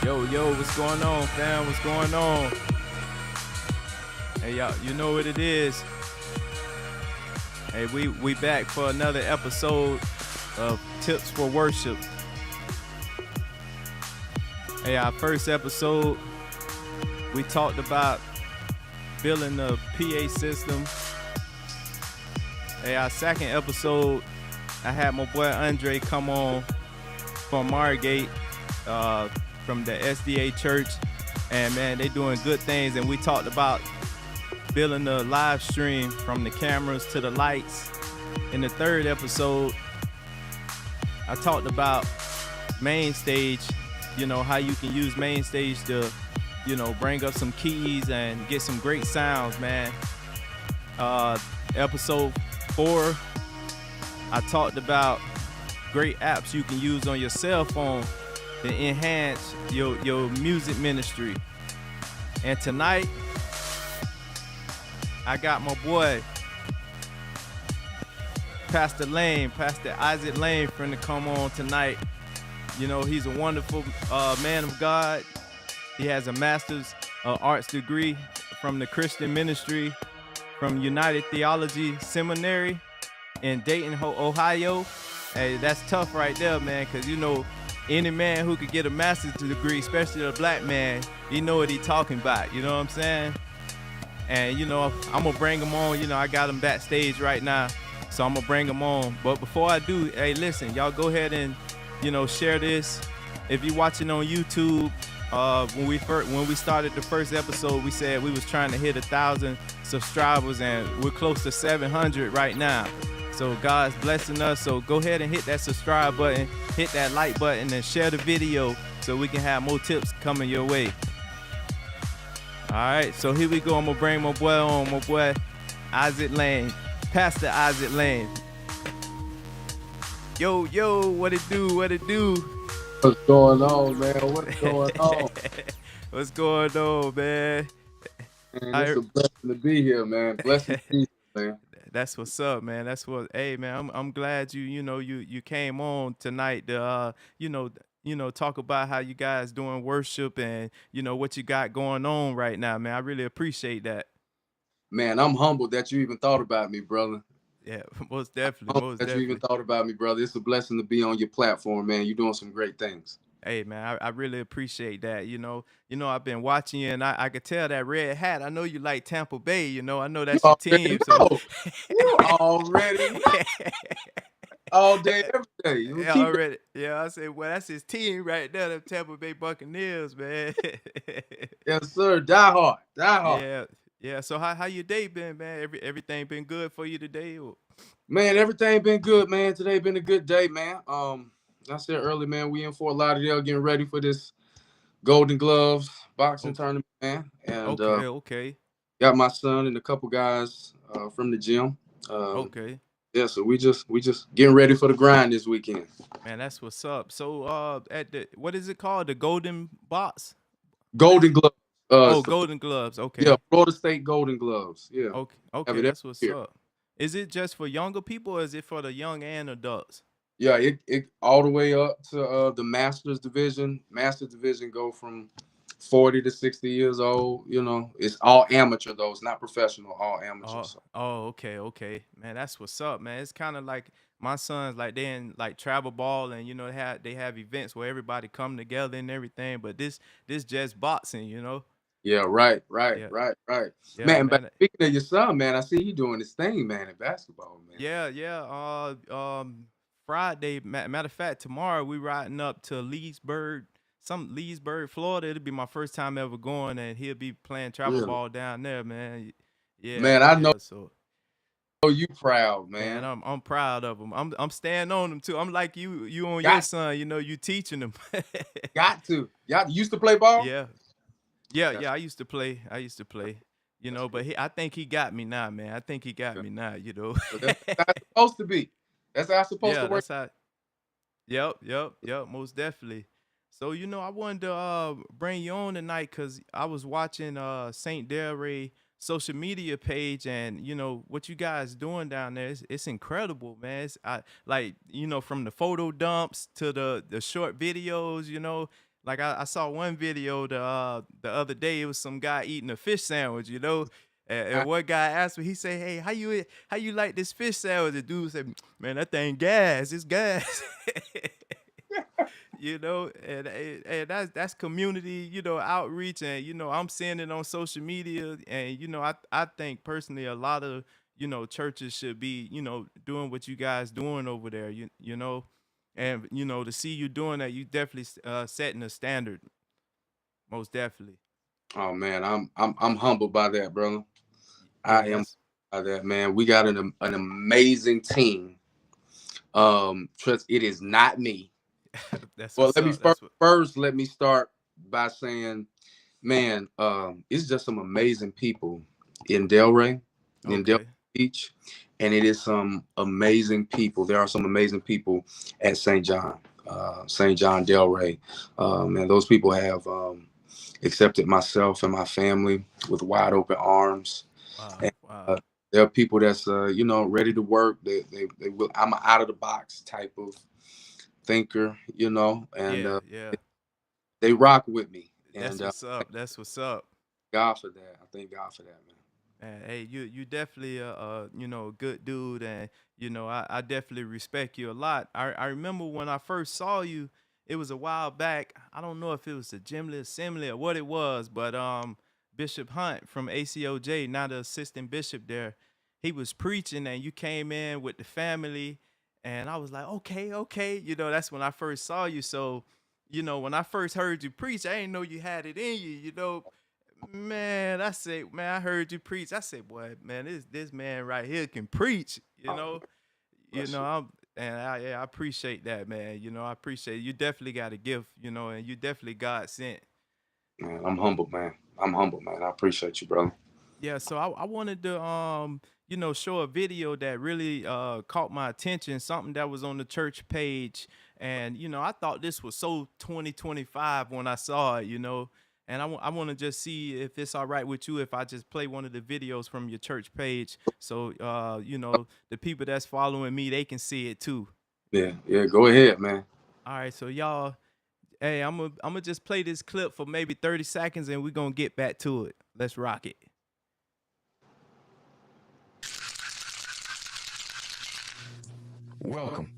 Yo, what's going on, fam? What's going on? Hey, y'all, you know what it is. Hey, we back for another episode of Tips for Worship. Hey, our first episode, we talked about building the PA system. Hey, our second episode, I had my boy Andre come on from Margate, from the SDA church, and man, they doing good things. And we talked about building the live stream from the cameras to the lights. In the third episode, I talked about main stage, how you can use main stage to, bring up some keys and get some great sounds, man. Episode 4, I talked about great apps you can use on your cell phone to enhance your music ministry. And tonight, I got my boy, Pastor Isaac Lane, friend, to come on tonight. He's a wonderful man of God. He has a master's of arts degree from the Christian ministry from United Theology Seminary in Dayton, Ohio. Hey, that's tough right there, man, because any man who could get a master's degree, especially a black man, he know what he talking about. You know what I'm saying? And I'm gonna bring him on. I got him backstage right now, so I'm gonna bring him on. But before I do, hey, listen, y'all go ahead and share this. If you're watching on YouTube, when we started the first episode, we said we was trying to hit 1,000 subscribers, and we're close to 700 right now. So God's blessing us. So go ahead and hit that subscribe button, hit that like button, and share the video so we can have more tips coming your way. All right, so here we go. I'm gonna bring my boy Isaac Lane, Pastor Isaac Lane. Yo, what it do? What's going on, man? What's going on? What's going on, man? Man, it's a blessing to be here, man. Blessing to be here, man. That's what's up, man. Hey, man, I'm glad you came on tonight to talk about how you guys doing worship and what you got going on right now, man. I really appreciate that. Man, I'm humbled that you even thought about me, brother. Yeah, most definitely. You even thought about me, brother. It's a blessing to be on your platform, man. You're doing some great things. Hey, man, I really appreciate that. I've been watching you, and I could tell that red hat. I know you like Tampa Bay. I know that's your team. So you already know. All day, every day. Yeah, already. Yeah, I said, well, that's his team right there, the Tampa Bay Buccaneers, man. Yes, sir. Die hard. Yeah. So how your day been, man? Everything been good for you today? Or? Man, everything been good, man. Today been a good day, man. I said earlier, man, we in Fort Lauderdale getting ready for this Golden Gloves boxing tournament, man. And okay. Got my son and a couple guys from the gym. Okay. Yeah, so we just getting ready for the grind this weekend. Man, that's what's up. So what is it called? The Golden Box? Golden Gloves. Golden Gloves. Okay. Yeah, Florida State Golden Gloves. Yeah. Okay, that's what's up. Is it just for younger people, or is it for the young and adults? Yeah, it all the way up to the Masters division. Masters division go from 40 to 60 years old. It's all amateur though. It's not professional, all amateur. Okay. Man, that's what's up, man. It's kind of like my sons, like they in like travel ball, and they have events where everybody come together and everything. But this just boxing, Yeah, right. Yeah, Man, but speaking of your son, man, I see you doing this thing, man, in basketball, man. Yeah. Friday, matter of fact, tomorrow we riding up to Leesburg, Florida. It'll be my first time ever going, and he'll be playing travel ball down there, man. Yeah, man, I know. So you proud, man. I'm proud of him. I'm staying on him too. I'm like you on your son. You teaching him. Got to. Y'all used to play ball? Yeah. I used to play. But I think he got me now, man. I think he got me now. So that's how it's supposed to be. That's how it's supposed to work. Yep. Most definitely. So I wanted to bring you on tonight because I was watching Saint Delray social media page, and what you guys doing down there. It's incredible, man. It's from the photo dumps to the short videos. Like I saw one video the other day. It was some guy eating a fish sandwich, you know. And one guy asked me, he said, "Hey, how you like this fish sandwich?" The dude said, "Man, that thing gas. It's gas." You know, and that's community, you know, outreach, and you know, I'm seeing it on social media, and you know, I think personally a lot of you know churches should be you know doing what you guys doing over there, you know, and you know to see you doing that, you definitely setting a standard, most definitely. Oh man, I'm humbled by that, brother. I Yeah, am that's by that, man. We got an amazing team. Trust it is not me. that's Well, what's up. That's what. let me start by saying, man, it's just some amazing people in Delray, in Delray Okay. Beach, and it is some amazing people. There are some amazing people at St. John Delray. And those people have accepted myself and my family with wide open arms. Wow. And Wow. there are people that's you know ready to work. They will. I'm an out of the box type of thinker, you know, and Yeah. Yeah. they rock with me, That's and what's up. That's what's up. God for that. I thank God for that, man. And hey, you definitely you know a good dude, and you know I definitely respect you a lot. I remember when I first saw you, it was a while back. I don't know if it was the General Assembly or what it was, but Bishop Hunt from ACOJ, now the assistant bishop there, he was preaching, and you came in with the family, and I was like, okay, okay, you know that's when I first saw you. So, you know when I first heard you preach, I didn't know you had it in you, you know. Man, I say, man, I heard you preach. I said, boy, man, this man right here can preach. Oh, You bless know, you, yeah, I appreciate that, man. You know, I appreciate it. You definitely got a gift, you know, and you definitely God sent. man. I'm humbled, man. I'm humbled, man. I appreciate you, brother. Yeah, so I wanted to you know, show a video that really caught my attention, something that was on the church page. And, you know, I thought this was so 2025 when I saw it, you know. And I want to just see if it's all right with you if I just play one of the videos from your church page. So you know, the people that's following me, they can see it too. Yeah, yeah. Go ahead, man. All right, so y'all, hey, I'm gonna just play this clip for maybe 30 seconds and we're gonna get back to it. Let's rock it. Welcome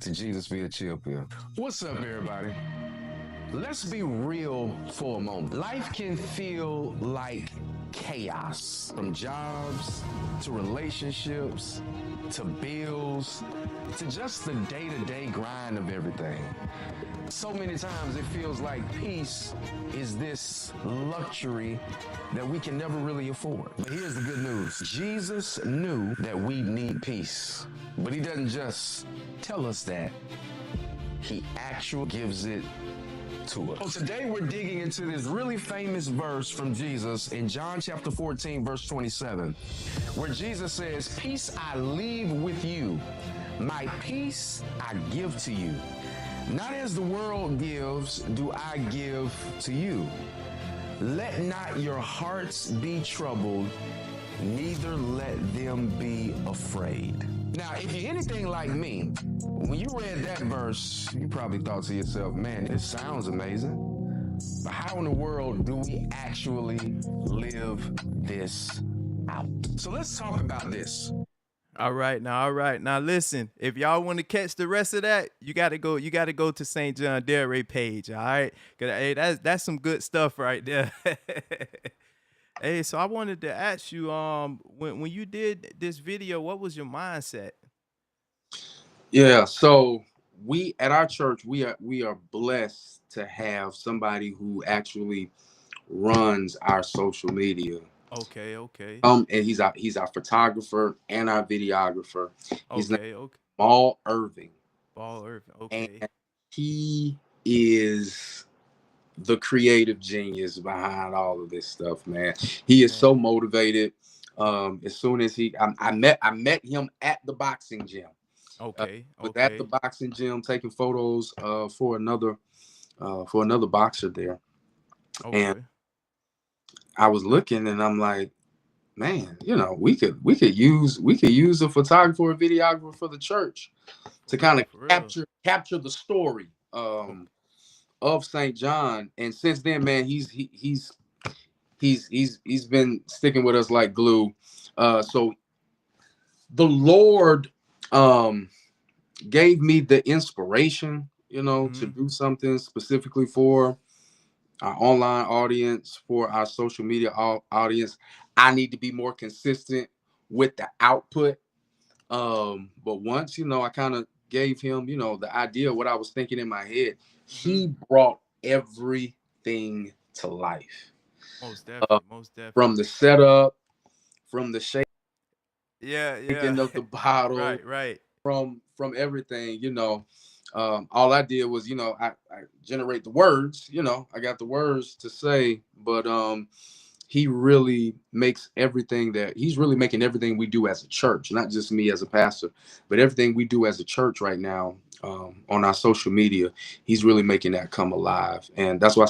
to Jesus Be a Chill Pill. What's up, everybody? Let's be real for a moment. Life can feel like chaos, from jobs to relationships to bills to just the day-to-day grind of everything. So many times it feels like peace is this luxury that we can never really afford. But here's the good news. Jesus knew that we need peace, but he doesn't just tell us that. He actually gives it to us. So today we're digging into this really famous verse from Jesus in John chapter 14, verse 27, where Jesus says, "Peace I leave with you, my peace I give to you. Not as the world gives, do I give to you. Let not your hearts be troubled, neither let them be afraid." Now, if you're anything like me, when you read that verse, you probably thought to yourself, man, this sounds amazing. But how in the world do we actually live this out? So let's talk about this. All right, now, all right. Now listen, if y'all want to catch the rest of that, you gotta go to St. John Delray page, all right? Cause hey, that's some good stuff right there. Hey, so I wanted to ask you, when you did this video, what was your mindset? Yeah. So we at our church we are blessed to have somebody who actually runs our social media. Okay, okay, And he's our photographer and our videographer. His name okay, okay. is Maul Irving, Ball Irving, and okay. he is the creative genius behind all of this stuff, man. He is so Man, motivated. As soon as I met him at the boxing gym. okay, Was at the okay, boxing gym taking photos for another boxer there, and okay. I was looking and I'm like, man, you know, we could use a photographer or videographer for the church to For kind of real, for real. capture the story Okay. of St. John, and since then, man, he's been sticking with us like glue. So the Lord um gave me the inspiration, to Mm-hmm. do something specifically for our online audience, for our social media audience. I need to be more consistent with the output. But once, I kind of gave him, the idea of what I was thinking in my head, Mm-hmm. he brought everything to life. Most Uh, definitely. Most from definitely. the setup, from the Yeah. Yeah. shaking of the bottle, Right. Right. from everything. All I did was, I generate the words. I got the words to say, but he really makes everything that he's really making everything we do as a church, not just me as a pastor, but everything we do as a church right now, on our social media. He's really making that come alive, and that's why I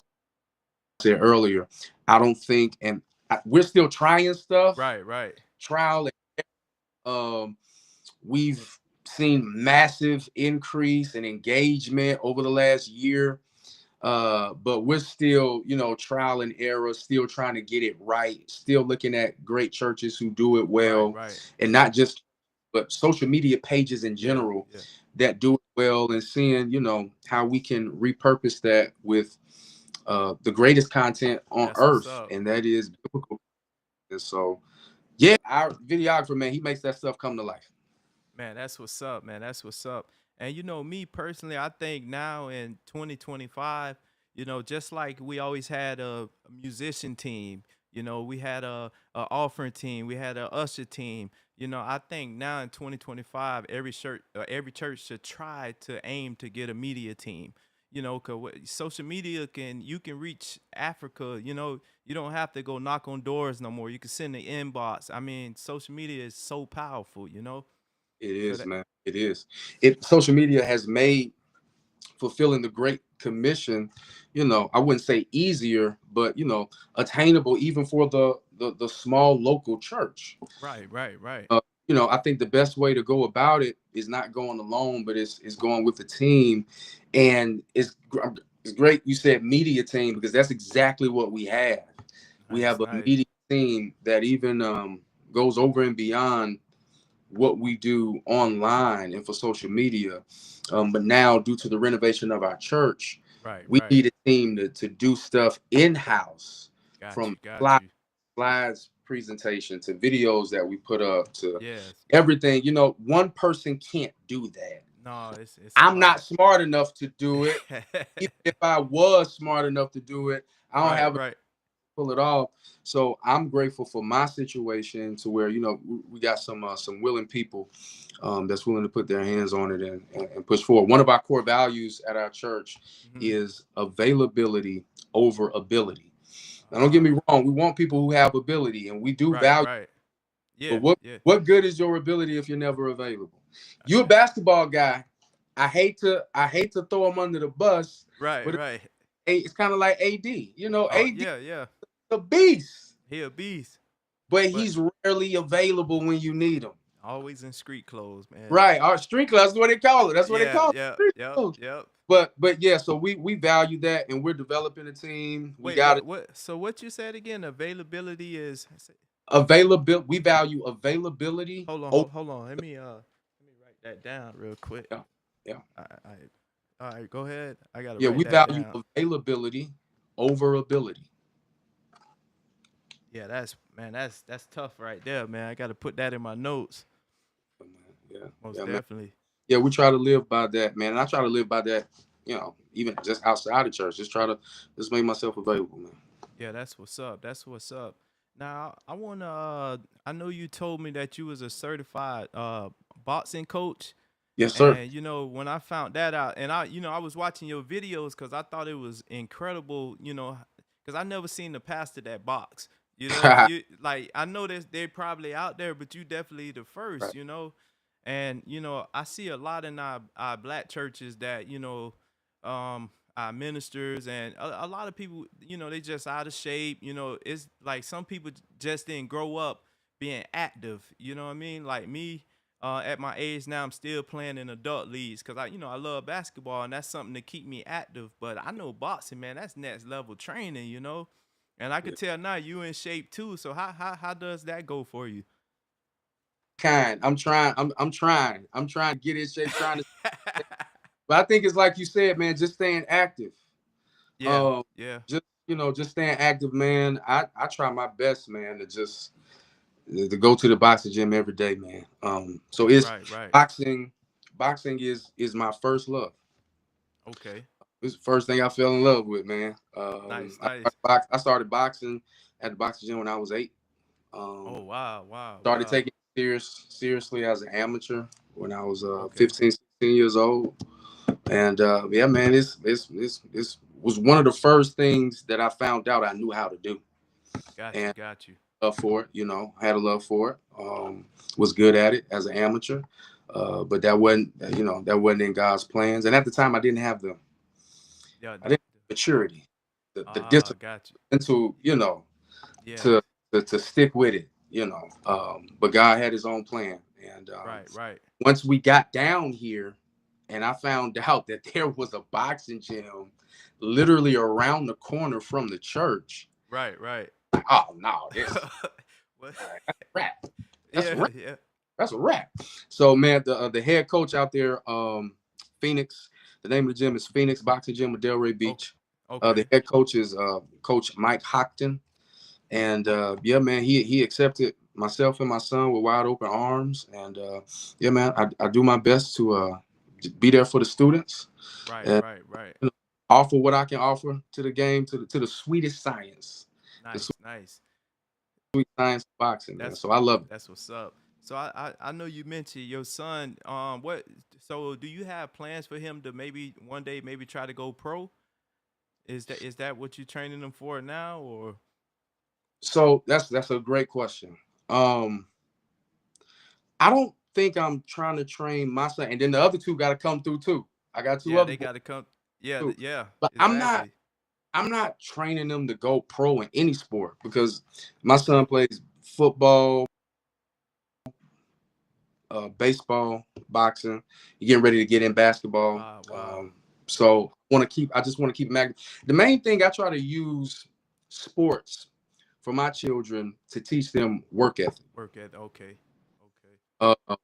said earlier, I don't think, and we're still trying stuff, Right. Right. trial. Um, we've seen massive increase in engagement over the last year, but we're still, trial and error, still trying to get it right, still looking at great churches who do it Right. well, Right. and not just, but social media pages in Yeah. general Yeah. that do it well, and seeing, how we can repurpose that with the greatest content on That's what's earth, up. and that is biblical. And so, yeah, our videographer, man, he makes that stuff come to life. Man, that's what's up, man. That's what's up. And me personally, I think now in 2025, just like we always had a musician team, we had a offering team, we had a usher team. I think now in 2025, every church should try to aim to get a media team. Cause social media you can reach Africa. You don't have to go knock on doors no more. You can send the inbox. I mean, social media is so powerful. It So is, that man. It is. It Social media has made fulfilling the Great Commission, I wouldn't say easier, but attainable even for the small local church. right, right, right. Uh, I think the best way to go about it is not going alone, but it's going with the team, and it's great you said media team, because that's exactly what we have. We Nice, have a nice. media team that even goes over and beyond what we do online and for social media. But now, due to the renovation of our church, Right, we right. need a team to do stuff in house, Got from you, got you. slides presentation to videos that we put up to Yes. everything. One person can't do that. No, it's a I'm not lot. smart enough to do it. Even if I was smart enough to do it, I don't Right, have right. pull it off. So I'm grateful for my situation, to where we got some willing people, that's willing to put their hands on it, and push forward. One of our core values at our church Hmm. is availability over ability. Now, don't get Ah, me wrong. We want people who have ability, and we do right, value. right. But Yeah, yeah. what good is your ability if you're never available? You a Okay. basketball guy. I hate to throw him under the bus, Right, but right. it's kind of like AD. Oh, AD yeah, yeah. a beast, He a beast, but but he's rarely available when you need him. always in street clothes, man. Right. Our street class is what they call it. That's what they Yeah, call it. yeah, Street yep, clothes. yep. But yeah, so we value that, and we're developing a team. We Wait, got it. what? So what you said again? Availability is. Availability. We value availability. Hold on, Oh, hold on. Let me write that down real quick. yeah, yeah, I all right, go ahead. I gotta yeah. write We that value down. availability over ability. Yeah, that's man, that's tough right there, man. I gotta put that in my notes. Yeah, Most yeah, man. definitely. Yeah, we try to live by that, man. And I try to live by that. Even just outside the church, just try to just make myself available, man. Yeah, that's what's up. That's what's up. Now I wanna I know you told me that you was a certified boxing coach. Yes, sir. And when I found that out, and I was watching your videos because I thought it was incredible, because I never seen the pastor that box. You like I know that they're probably out there, but you definitely the first, Right. And I see a lot in our black churches that our ministers and a lot of people, they just out of shape. It's like some people just didn't grow up being active. You know what I mean? Like me. at my age now, I'm still playing in adult leagues because I love basketball and that's something to keep me active. But I know boxing, man, that's next level training. And I could Yeah. tell now you in shape too. So how does that go for you? I'm trying. I'm trying to get in shape. Trying to. But I think it's like you said, man. Just staying active. Yeah, Um, yeah, just staying active, man. I try my best, man, to go to the boxing gym every day, man. So it's right, right. boxing. Boxing is my first love. Okay, It's the first thing I fell in love with, man. nice, nice. I started boxing at the boxing gym when I was 8. Oh Um, wow, wow, Started wow. taking it seriously as an amateur when I was Okay, 15, 16 years old. And yeah, man, this was one of the first things that I found out I knew how to do. got you, And got you. love for it, had a love for it. Was good at it as an amateur. But that wasn't in God's plans. And at the time Yeah, I didn't have maturity, the discipline got you. to, Yeah, to stick with it, but God had his own plan. And right, right, once we got down here and I found out that there was a boxing gym literally around the corner from the church, right, right. like, oh no, What? that's a wrap. That's a Yeah, wrap. yeah. That's a wrap. So man, the head coach out there, Phoenix. The name of the gym is Phoenix Boxing Gym with Delray Okay, Beach. The okay, head coach is Coach Mike Hockton. And yeah, man, he accepted myself and my son with wide open arms. And yeah, man, I do my best to be there for the students right, and right, right. offer what I can offer to the game, to the sweetest science, the Nice, nice. sweet science of boxing, man. That's So I love it. that's what's up. So I know you mentioned your son. What? So do you have plans for him to maybe one day maybe try to go pro? Is that what you're training him for now, or? So that's a great question. Um, I don't think I'm trying to train my son, and then the other two got to come through too. I got two Yeah, other they boys got to come. Yeah, too, yeah, but exactly. I'm not training them to go pro in any sport because my son plays football, baseball, boxing. He's getting ready to get in basketball. Wow, wow. So I just want to keep him active. The main thing I try to use sports for my children to teach them work ethic. Work at okay, okay. Uh,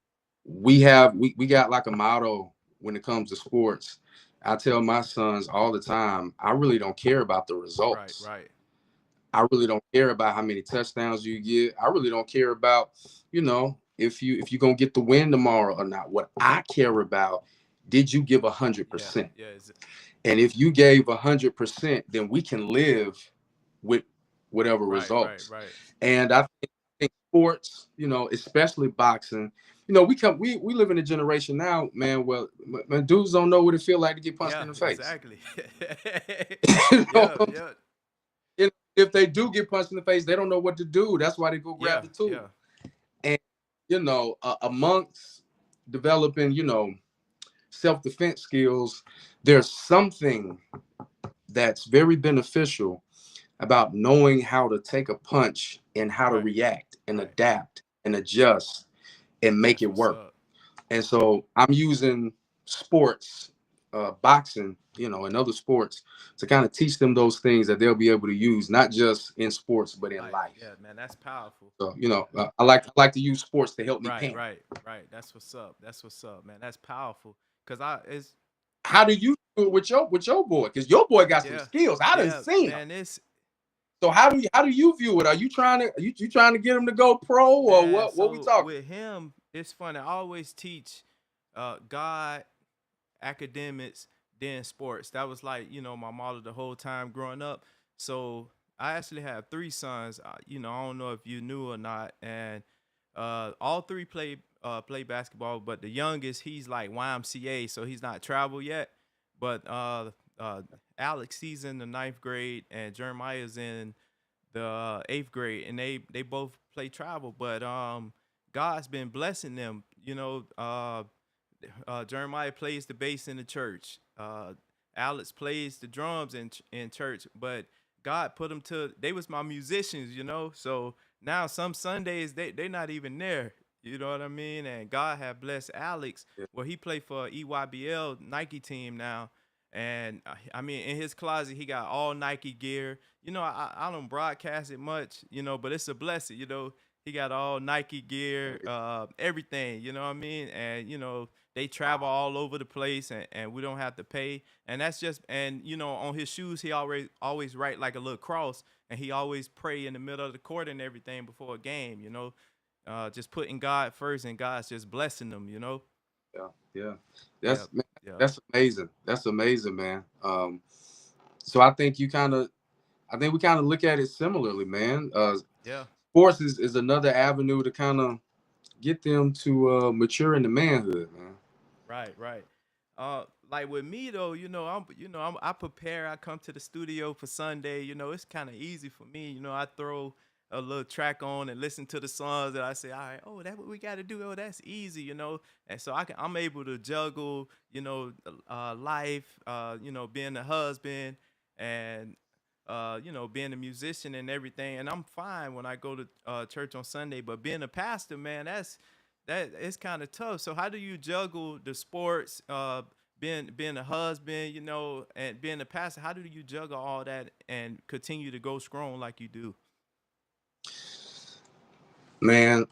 we got like a motto when it comes to sports. I tell my sons all the time, I really don't care about the Right, results. right. I really don't care about how many touchdowns you get. I really don't care about, if you're gonna get the win tomorrow or not. What I care about, did you give a hundred Yeah, percent? yeah. Is it, And if you gave 100%, then we can live with whatever right, right, results. right. And I think sports, especially boxing, we live in a generation now, man. Well, when dudes don't know what it feel like to get punched Yeah, in the face. exactly. You know, Yeah, yeah, if they do get punched in the face, they don't know what to do. That's why they go grab yeah, the tool. yeah. And amongst developing, self-defense skills, there's something that's very beneficial about knowing how to take a punch and how to Right, react and right. adapt and adjust and make That's it what's work. up. And so I'm using sports, boxing, and other sports to kind of teach them those things that they'll be able to use, not just in sports, but in Life. life. Yeah, man, that's powerful. So, I like to use sports to help me Right, parent. right, right. That's what's up. That's what's up, man. That's powerful. Cause I it's How do you do it with your boy? Because your boy got some yeah, skills. I done yeah, seen them. man. It's So how do you view it? Are you trying to get him to go pro or man. what we So talking? with him, it's funny. I always teach, God, academics, then sports. That was like my model the whole time growing up. So I actually have three sons. I don't know if you knew or not, and all three play basketball. But the youngest, he's like YMCA, so he's not travel yet. But Alex, he's in the ninth grade, and Jeremiah's in the eighth grade, and they both play travel. But God's been blessing them. Jeremiah plays the bass in the church. Alex plays the drums in church. But God put them to. They was my musicians. So now some Sundays they not even there. You know what I mean? And God have blessed Alex. Yeah. Well, he played for EYBL Nike team now. And I mean, in his closet, he got all Nike gear. You know, I don't broadcast it much, you know, but it's a blessing. You know, he got all Nike gear, everything. You know what I mean? And you know, they travel Wow. all over the place, and we don't have to pay. And that's just, and you know, on his shoes, he always write like a little cross, and he always pray in the middle of the court and everything before a game. You know, just putting God first, and God's just blessing them. You know. Yeah, yeah. Yeah. That's man, Yeah. that's amazing. That's amazing, man. So I think I think we kind of look at it similarly, man. Yeah. Sports is another avenue to kind of get them to mature into manhood, man. Right, right. Like with me though, I prepare. I come to the studio for Sunday. You know, it's kind of easy for me. You know, I throw a little track on and listen to the songs that I say, all right, oh, that's what we got to do. Oh, that's easy, you know. And so I'm able to juggle, life, being a husband and being a musician and everything. And I'm fine when I go to church on Sunday. But being a pastor, man, that it's kind of tough. So how do you juggle the sports, being a husband, and being a pastor? How do you juggle all that and continue to go strong like you do? Man,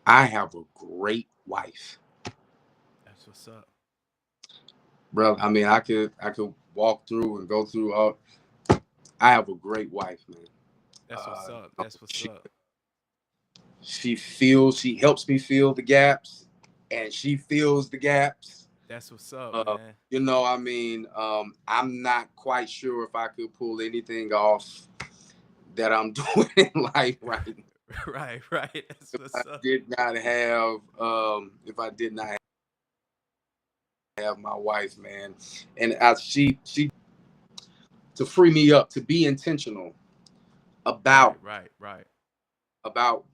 I have a great wife, That's what's up. bro. I mean, I could walk through and go through all. I have a great wife, man. That's what's up. That's what's She up. she helps me fill the gaps, and she fills the gaps. That's what's up, Uh, man. I mean, I'm not quite sure if I could pull anything off that I'm doing in life right now. Right, right. That's I what's up. did not have, if I did not have my wife, man, and she to free me up to be intentional Right, about right, right,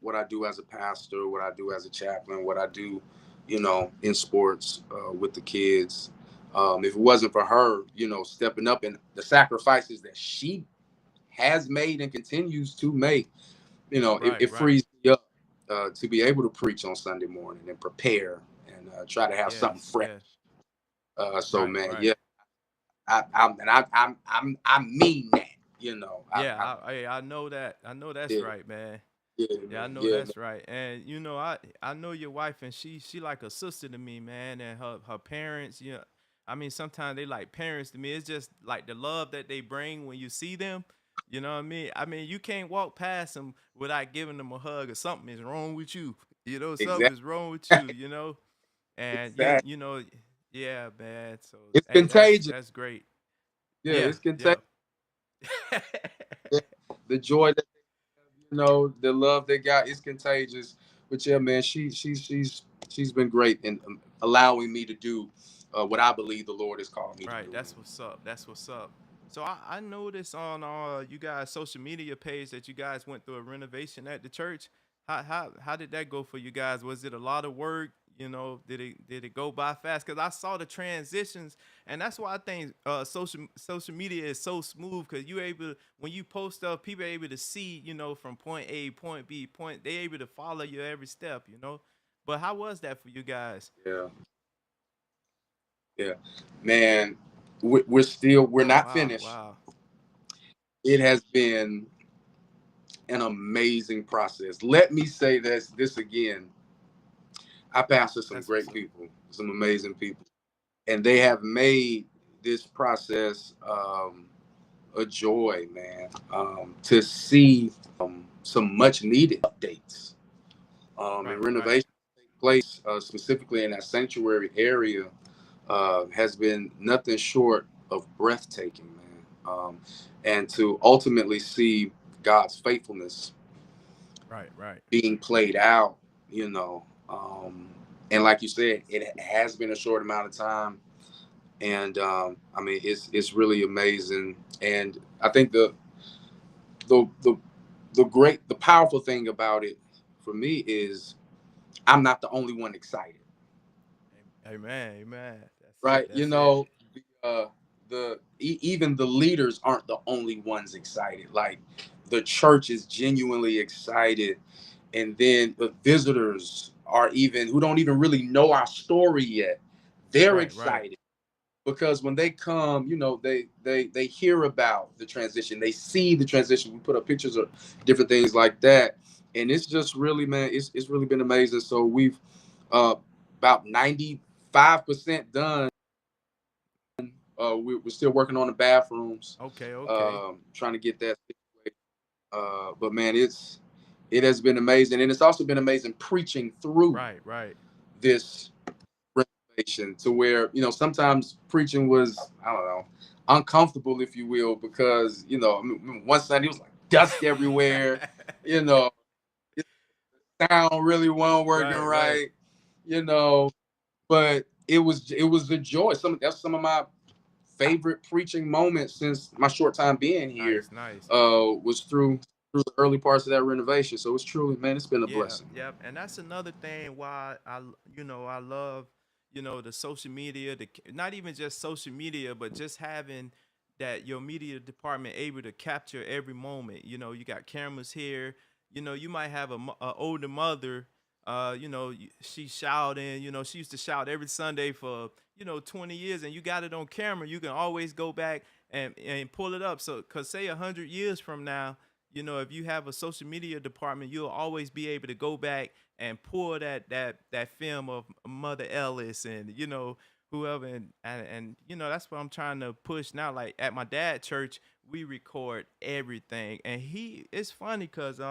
what I do as a pastor, what I do as a chaplain, what I do, in sports with the kids. If it wasn't for her, stepping up and the sacrifices that she has made and continues to make, right, it right. frees me up to be able to preach on Sunday morning and prepare and try to have something Yes, fresh. yes. So Right, man, right. yeah, I mean that, Yeah, I know that. I know that's yeah, right, man. yeah, Yeah, I man, know yeah, man, that's right. And I know your wife, and she like a sister to me, man. And her parents, I mean sometimes they like parents to me. It's just like the love that they bring when you see them. You know what I mean? I mean, you can't walk past them without giving them a hug, or something is wrong with you. You know, something exactly, is wrong with you, you know? And exactly. yeah, man. So It's hey, contagious. that's great. Yeah, Yeah, it's contagious. yeah. Yeah, the joy that the love they got is contagious. But yeah, man, she's been great in allowing me to do what I believe the Lord has called me to Right, do, man. that's what's up. That's what's up. So I noticed on you guys' social media page that you guys went through a renovation at the church. How did that go for you guys? Was it a lot of work? You know, did it go by fast? Because I saw the transitions, and that's why I think social media is so smooth. Because you able when you post stuff, people are able to see, from point A, point B, point. They able to follow your every step. You know, but how was that for you guys? Yeah, yeah, man. We're not Wow, finished. wow. It has been an amazing process. Let me say this again. I pastor some That's what's great up. people, some amazing people, and they have made this process a joy, man. To see some much needed updates and Right, right. renovation take place, specifically in that sanctuary area, has been nothing short of breathtaking, man. And to ultimately see God's faithfulness Right, right. being played out, you know. And like you said, it has been a short amount of time, and I mean, it's really amazing. And I think the the the powerful thing about it for me is I'm not the only one excited, Amen, amen. That's it. right? That's it. Even the leaders aren't the only ones excited. Like the church is genuinely excited, and then the visitors are even who don't even really know our story yet. They're Right, right, excited because when they come, they hear about the transition, they see the transition. We put up pictures of different things like that, and it's just really, man, it's really been amazing. So we've about 95% done. We're still working on the bathrooms, okay, okay, trying to get that situated. But man, it has been amazing, and it's also been amazing preaching through right, right, this renovation to where sometimes preaching was, I don't know, uncomfortable, if you will, because I mean, one Sunday it was like dust everywhere, you know, it, sound really wasn't working right, right. right, you know, but it was the joy. That's some of my favorite preaching moments since my short time being here. Nice, nice. Was through the early parts of that renovation. So it's truly, man, it's been a Yeah, blessing. yeah, and that's another thing why I love, the social media, not even just social media, but just having that your media department able to capture every moment. You got cameras here. You might have a older mother. She shouting. She used to shout every Sunday for 20 years, and you got it on camera. You can always go back and pull it up. So, cause say 100 years from now, if you have a social media department, you'll always be able to go back and pull that film of Mother Ellis and whoever, and that's what I'm trying to push now. Like at my dad church, we record everything, and it's funny because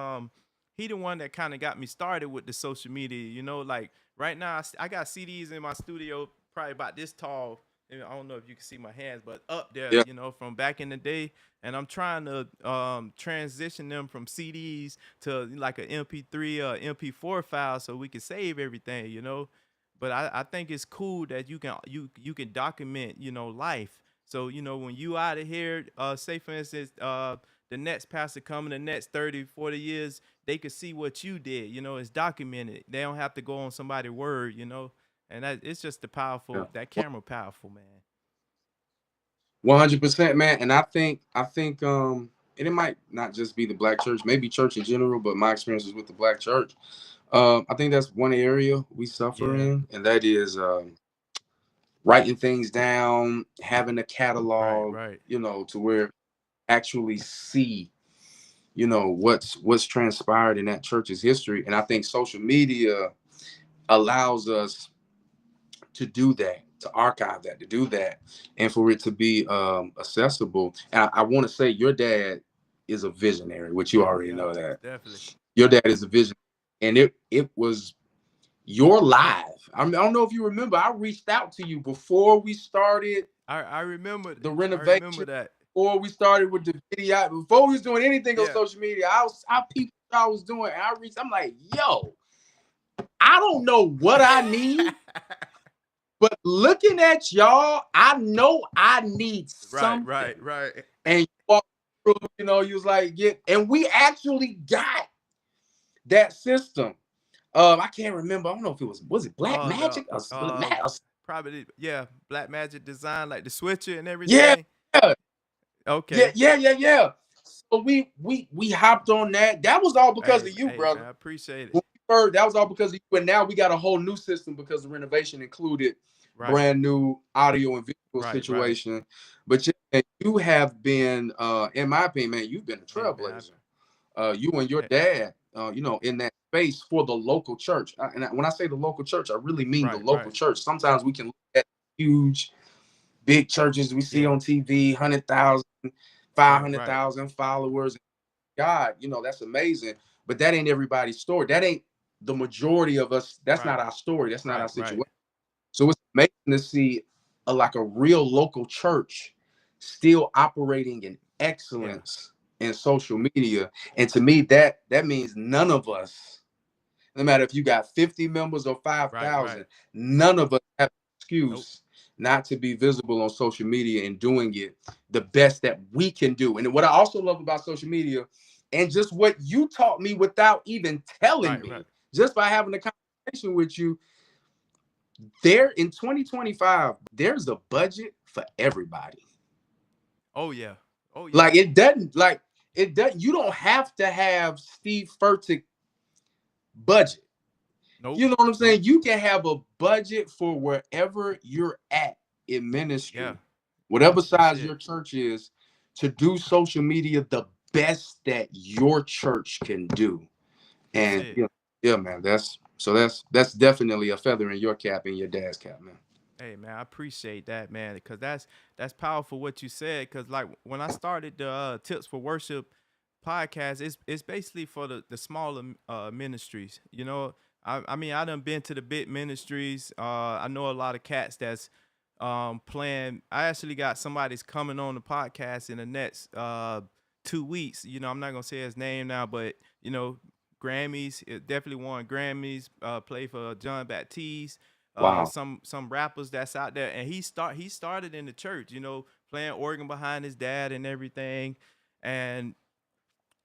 he the one that kind of got me started with the social media. Like right now I got CDs in my studio probably about this tall. I don't know if you can see my hands, but up there, Yeah. from back in the day, and I'm trying to transition them from CDs to like an MP3 or MP4 file so we can save everything. But I think it's cool that you can document life. So when you out of here, say for instance, the next pastor coming the next 30, 40 years, they could see what you did. It's documented. They don't have to go on somebody's word. And it's just the Yeah. powerful, that camera powerful, man. 100%, man. And I think and it might not just be the black church, maybe church in general, but my experiences with the black church, I think that's one area we suffer Yeah. in, and that is writing things down, having a Right, catalog, right. to where actually see, what's transpired in that church's history. And I think social media allows us to do that, to archive that, to do that, and for it to be accessible. And I want to say your dad is a visionary, which you Yeah, already yeah, know that. definitely. Your dad is a vision, and it was your live. I mean, I don't know if you remember. I reached out to you before we started I remember the I remember renovation, that. before we started with the video, before we was doing anything on Yeah. social media. I peeped what I was doing, and I reached. I'm like, yo, I don't know what I need. But looking at y'all, I know I need Right, right, something. right. And you walk through, you was like, yeah. And we actually got that system. I can't remember. I don't know if was it Black The Magic or probably, yeah, Black Magic Design, like the switcher and yeah, everything. yeah, yeah, Okay. yeah, yeah, yeah. So we hopped on that. That was all because Hey, of you, hey, brother. man, I appreciate it. When we heard, that was all because of you. And now we got a whole new system because the renovation included Right, brand new audio and visual right, right. situation. But yeah, you have been, in my opinion, man, you've been a Hey, man. trailblazer. You and your Hey, dad, in that space for the local church. When I say the local church, I really mean the right, local right. church. Sometimes we can look at huge, big churches we see Yeah. on TV, 100,000, five Right, hundred right, thousand followers. God, that's amazing. But that ain't everybody's story. That ain't the majority of us. That's right, not our story. That's not our right, right. situation. So it's amazing to see like a real local church still operating in Yeah. excellence in social media. And to me, that means none of us, no matter if you got 50 members or Right, right. 5,000, none of us have an Nope. excuse not to be visible on social media and doing it the best that we can do. And what I also love about social media, and just what you taught me without even telling Right, right. me, just by having a conversation with you, there in 2025, there's a budget for everybody. Oh yeah. Oh yeah. Like it doesn't, you don't have to have Steve Furtick budget. Nope. You know what I'm Nope. saying? You can have a budget for wherever you're at in Yeah. ministry, whatever That's size it. your church is, to do social media the best that your church can do. That's And it. yeah, man, that's definitely a feather in your cap and your dad's cap, man. Hey man, I appreciate that, man, because that's powerful what you said. Because like when I started the Tips for Worship podcast, it's basically for the smaller ministries. You know, I mean I done been to the big ministries. I know a lot of cats that's playing. I actually got somebody's coming on the podcast in the next 2 weeks. You know, I'm not gonna say his name now, but you know, Grammys, it definitely won Grammys. Played for John Baptiste, Wow. some rappers that's out there, and he started in the church, you know, playing organ behind his dad and everything, and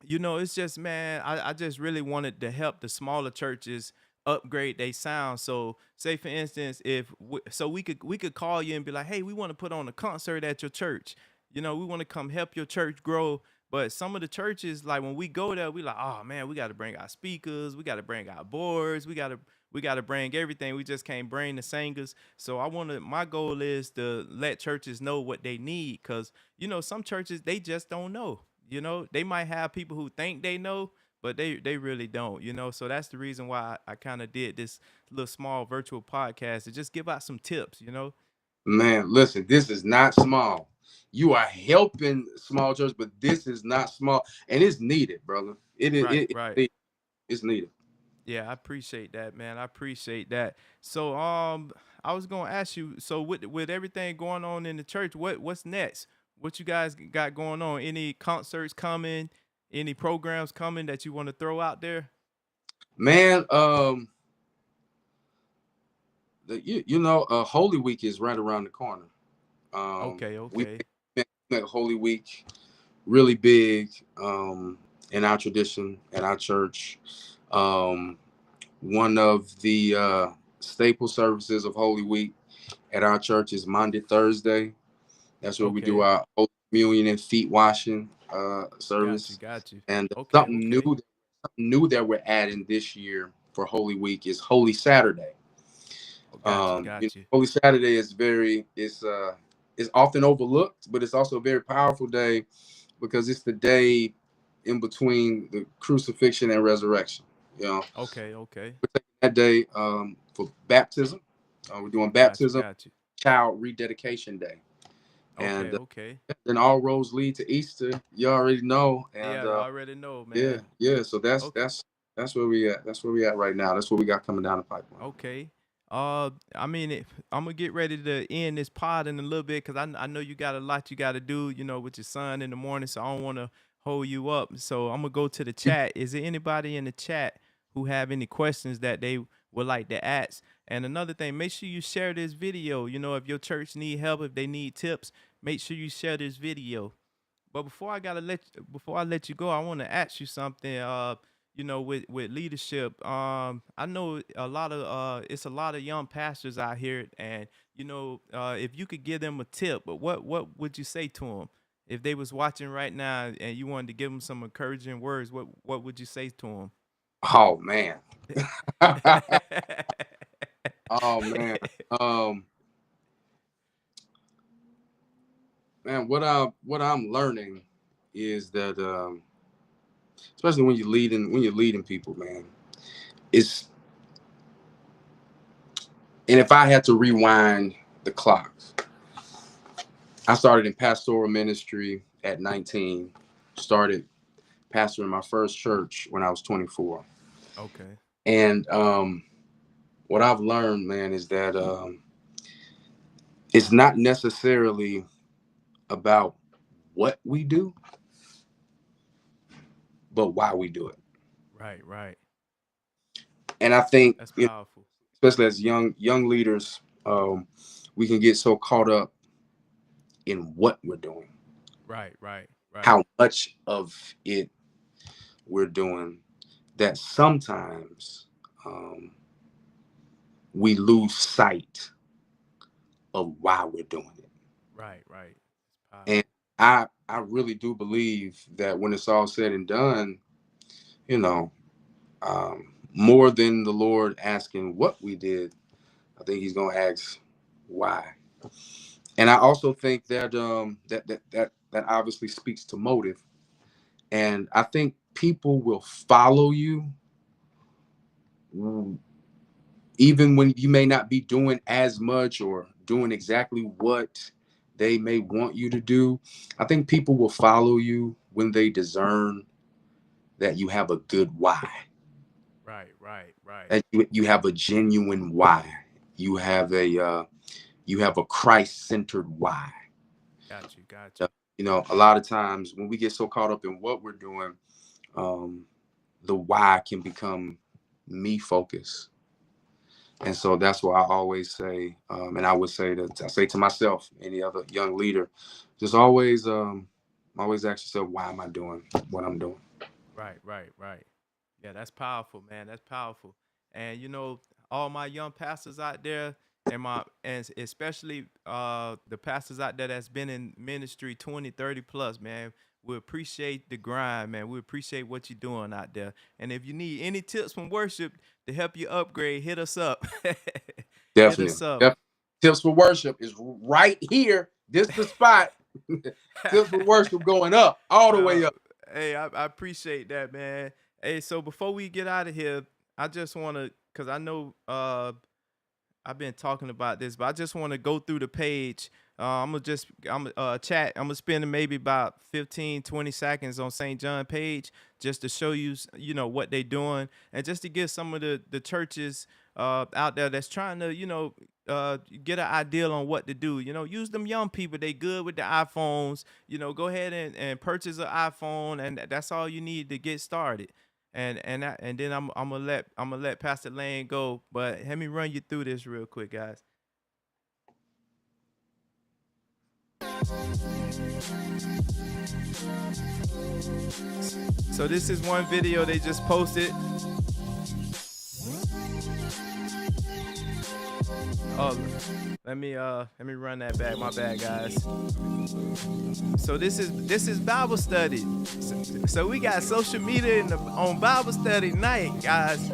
you know, it's just man, I just really wanted to help the smaller churches upgrade their sound. So, say for instance, if so we could call you and be like, hey, we want to put on a concert at your church. You know, we want to come help your church grow. But some of the churches, like when we go there, we like, oh man, we got to bring our speakers, we got to bring our boards, we got to bring everything. We just can't bring the singers. So my goal is to let churches know what they need, because you know some churches they just don't know. You know, they might have people who think they know, but they really don't. You know, so that's the reason why I kind of did this little small virtual podcast to just give out some tips. You know, Man, listen, this is not small. You are helping small church, but this is not small, and it's needed, brother. right, right. It's needed. Yeah, I appreciate that, man. I appreciate that. So, I was gonna ask you. So, with everything going on in the church, what's next? What you guys got going on? Any concerts coming? Any programs coming that you want to throw out there? Man, Holy Week is right around the corner. Okay, We okay, make Holy Week really big in our tradition, in our church. Um, one of the staple services of Holy Week at our church is Monday, Thursday. That's where we do okay. our Holy Communion and feet washing Got you, service. got you. And Okay, okay. something new that we're adding this year for Holy Week is Holy Saturday. Oh, got you, got you. Holy Saturday is often overlooked, but it's also a very powerful day because it's the day in between the crucifixion and resurrection. You know, Okay, okay. that day for baptism. We're doing Got you, baptism, got you. child rededication day, Okay, and okay. then all roads lead to Easter. You already know, and Yeah, I already know, yeah, man. yeah. So Okay, that's where we at. That's where we at right now. That's what we got coming down the pipeline. okay. I mean, I'm gonna get ready to end this pod in a little bit because I know you got a lot you got to do, you know, with your son in the morning. So I don't want to hold you up. So I'm gonna go to the chat. Is there anybody in the chat who have any questions that they would like to ask? And another thing, make sure you share this video. You know, if your church need help, if they need tips, make sure you share this video. But before I let you go, I want to ask you something. You know, with leadership, I know a lot of it's a lot of young pastors out here, and you know, if you could give them a tip, but what would you say to them if they was watching right now and you wanted to give them some encouraging words? What would you say to Oh man. them? Oh man. Um Man, what I'm learning is that especially when you're leading people, man, it's and if I had to rewind the clock, I started in pastoral ministry at 19, started pastoring my first church when I was 24. Okay. And what I've learned, man, is that it's not necessarily about what we do, but why we do it. Right. Right. And I think, That's powerful. especially as young leaders, we can get so caught up in what we're doing, Right. Right. Right. how much of it we're doing, that sometimes um, we lose sight of why we're doing it. Right. Right. It's And powerful. I really do believe that when it's all said and done, you know, more than the Lord asking what we did, I think he's going to ask why. And I also think that that obviously speaks to motive. And I think people will follow you even when you may not be doing as much or doing exactly what they may want you to do. I think people will follow you when they discern that you have a good why. Right, right, right. That you have a genuine why. You have a Christ-centered why. Got you, got you. You know, a lot of times when we get so caught up in what we're doing, the why can become me focused. And so that's why I always say, and I would say that I say to myself, any other young leader, just always ask yourself, why am I doing what I'm doing? Right, right, right. Yeah, that's powerful, man. That's powerful. And you know, all my young pastors out there, and especially the pastors out there that's been in ministry 20, 30 plus, man. We appreciate the grind, man. We appreciate what you're doing out there. And if you need any tips from worship to help you upgrade, hit us up. Hit us Definitely. up. Yep. Tips for worship is right here. This the spot. Tips for worship going up, all the way up. Hey, I appreciate that, man. Hey, so before we get out of here, I just want to, because I know I've been talking about this, but I just want to go through the page. I'm chat. I'm gonna spend maybe about 15, 20 seconds on St. John page just to show you, you know, what they're doing, and just to give some of the churches out there that's trying to, you know, get an idea on what to do. You know, use them young people. They good with the iPhones. You know, go ahead and purchase an iPhone, and that's all you need to get started. And then I'm gonna let Pastor Lane go, but let me run you through this real quick, guys. So this is one video they just posted. Oh, let me run that back. My bad, guys. So this is Bible study. So we got social media on Bible study night, guys.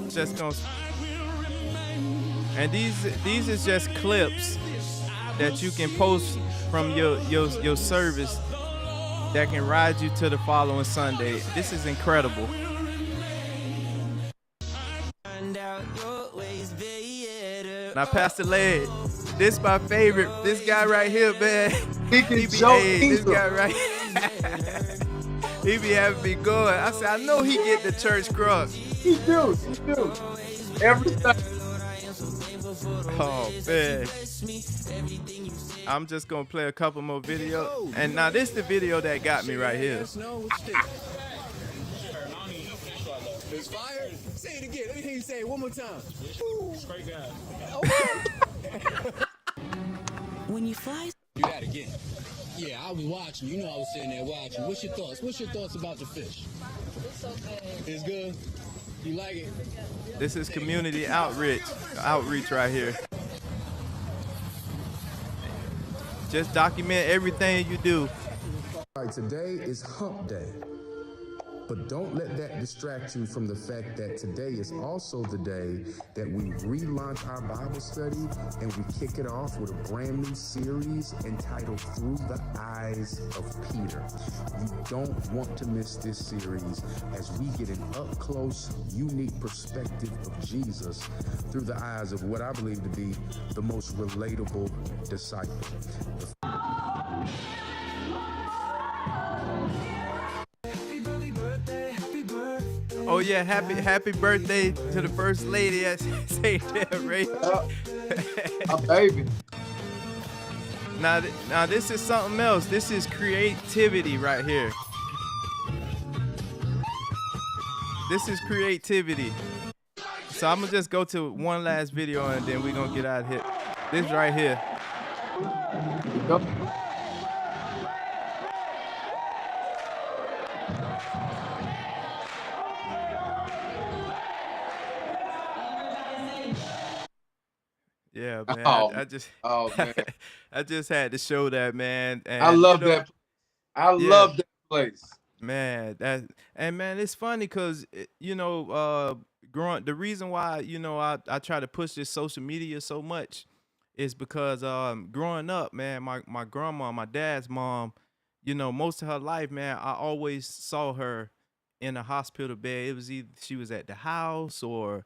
Just gonna, and these is just clips that you can post from your service that can ride you to the following Sunday. This is incredible. Now, Pastor Led, this my favorite. This guy right here, man. This guy right here. He be having me going. I said, I know he get the church cross. He do. Every time. Oh, man. I'm just going to play a couple more videos. And now this is the video that got me right here. It's fire? Say it again. Let me hear you say it one more time. Straight down. Okay. When you fly... Do that again. Yeah, I was watching. You know I was sitting there watching. What's your thoughts? What's your thoughts about the fish? It's so good. It's good? You like it? This is community outreach right here. Just document everything you do. All right, today is hump day. But don't let that distract you from the fact that today is also the day that we relaunch our Bible study and we kick it off with a brand new series entitled Through the Eyes of Peter. You don't want to miss this series as we get an up-close, unique perspective of Jesus through the eyes of what I believe to be the most relatable disciple. Oh yeah, happy birthday to the first lady at St. Ray. A baby. Now this is something else. This is creativity right here. This is creativity. So I'm gonna just go to one last video and then we're gonna get out of here. This right here. Yep. Yeah. Yeah, man. Oh, I just oh man, I just had to show that, man. I And love that. I yeah, love that place. man, and man, it's funny because growing the reason why I try to push this social media so much is because growing up, man, my grandma, my dad's mom, most of her life, man, I always saw her in a hospital bed. It was either she was at the house or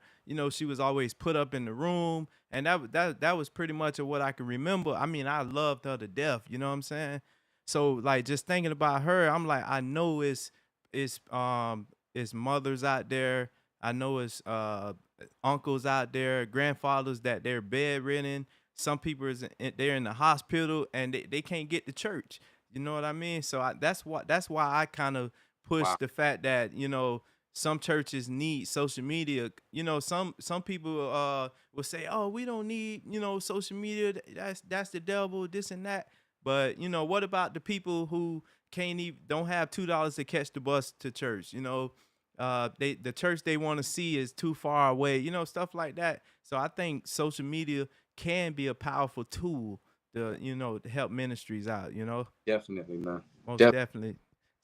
she was always put up in the room, and that was pretty much of what I can remember. I mean, I loved her to death. You know what I'm saying? So like just thinking about her, I'm like, I know it's mothers out there. I know it's uncles out there, grandfathers that they're bedridden. Some people they're in the hospital and they can't get to church. You know what I mean? So that's why I kind of push Wow. the fact that some churches need social media. Some people will say, "Oh, we don't need social media. That's the devil. This and that." But what about the people who can't even don't have $2 to catch the bus to church? The church they want to see is too far away. Stuff like that. So I think social media can be a powerful tool to help ministries out. Definitely, man. Most Definitely. definitely.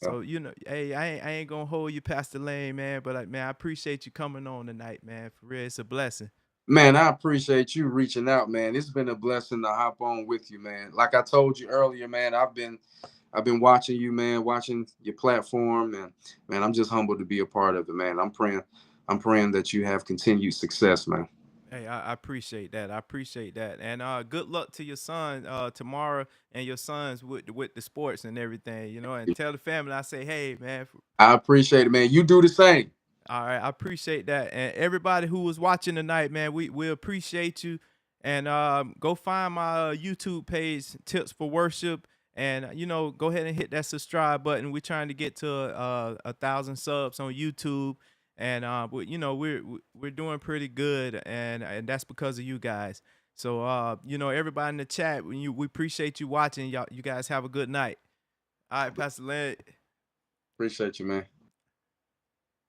So hey, I ain't gonna hold you, Pastor Lane, man. But man, I appreciate you coming on tonight, man. For real, it's a blessing. Man, I appreciate you reaching out, man. It's been a blessing to hop on with you, man. Like I told you earlier, man, I've been watching you, man, watching your platform, and man, I'm just humbled to be a part of it, man. I'm praying that you have continued success, man. Hey, I appreciate that. I appreciate that. And good luck to your son tomorrow and your sons with the sports and everything, and tell the family I say, hey, man. I appreciate it, man. You do the same. All right, I appreciate that. And everybody who was watching tonight, man, we appreciate you. And go find my YouTube page, Tips for Worship, and go ahead and hit that subscribe button. We're trying to get to 1,000 subs on YouTube, and we're doing pretty good, and that's because of you guys. So everybody in the chat, we appreciate you watching. Y'all, you guys have a good night. All right, Pastor Led. Appreciate you, man.